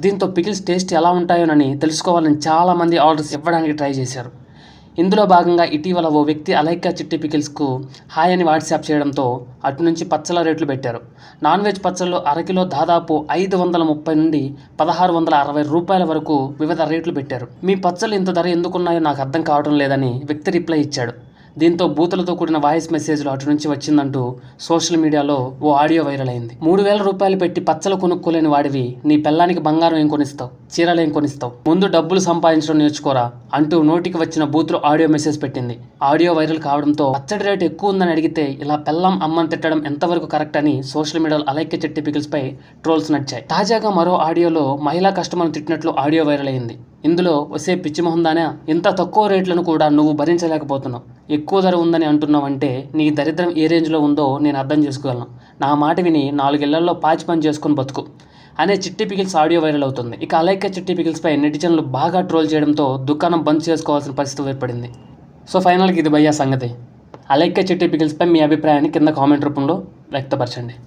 దీంతో pickles taste ఎలా ఉంటాయోనని తెలుసుకోవాలని చాలామంది ఆర్డర్స్ ఇవ్వడానికి ట్రై చేశారు. ఇందులో భాగంగా ఇటీవల ఓ వ్యక్తి అలైకా చిట్టి పికిల్స్కు హాయ్ అని వాట్సాప్ చేయడంతో అటు నుంచి పచ్చళ్ళ రేట్లు పెట్టారు. నాన్ వెజ్ పచ్చళ్ళు అరకిలో దాదాపు 530 నుండి 1660 రూపాయల వరకు వివిధ రేట్లు పెట్టారు. మీ పచ్చళ్ళు ఇంత ధర ఎందుకున్నాయో నాకు అర్థం కావడం లేదని వ్యక్తి రిప్లై ఇచ్చాడు. దీంతో బూతులతో కూడిన వాయిస్ మెసేజ్లు అటు నుంచి వచ్చిందంటూ సోషల్ మీడియాలో ఓ ఆడియో వైరల్ అయింది. 3000 రూపాయలు పెట్టి పచ్చలు కొనుక్కోలేని వాడివి నీ పెళ్ళానికి బంగారం ఏం కొనిస్తావు, చీరలు ఏం కొనిస్తావు, ముందు డబ్బులు సంపాదించడం నేర్చుకోరా అంటూ నోటికి వచ్చిన బూతులు ఆడియో మెసేజ్ పెట్టింది. ఆడియో వైరల్ కావడంతో పచ్చడి రేటు ఎక్కువ ఉందని అడిగితే ఇలా పెళ్ళం అమ్మని తిట్టడం ఎంతవరకు కరెక్ట్ అని సోషల్ మీడియాలో అలైకా చిట్టి పికిల్స్ పై ట్రోల్స్ నడిచాయి. తాజాగా మరో ఆడియోలో మహిళా కస్టమర్ను తిట్టినట్లు ఆడియో వైరల్ అయింది. ఇందులో వసే పిచ్చి మొహందానా, ఇంత తక్కువ రేట్లను కూడా నువ్వు భరించలేకపోతున్నావు, ఎక్కువ ధర ఉందని అంటున్నావంటే నీ దరిద్రం ఏ రేంజ్లో ఉందో నేను అర్థం చేసుకోగలను. నా మాట విని 4 ఇళ్లలో పాచి పని చేసుకుని బతుకు అనే చిట్టి పికిల్స్ ఆడియో వైరల్ అవుతుంది. ఇక అలైకా చిట్టి పికిల్స్పై నెటిజన్లు బాగా ట్రోల్ చేయడంతో దుకాణం బంద్ చేసుకోవాల్సిన పరిస్థితి ఏర్పడింది. సో ఫైనల్కి ఇది భయ్యా సంగతి. అలైకా చిట్టి పికిల్స్పై మీ అభిప్రాయాన్ని కింద కామెంట్ రూపంలో వ్యక్తపరచండి.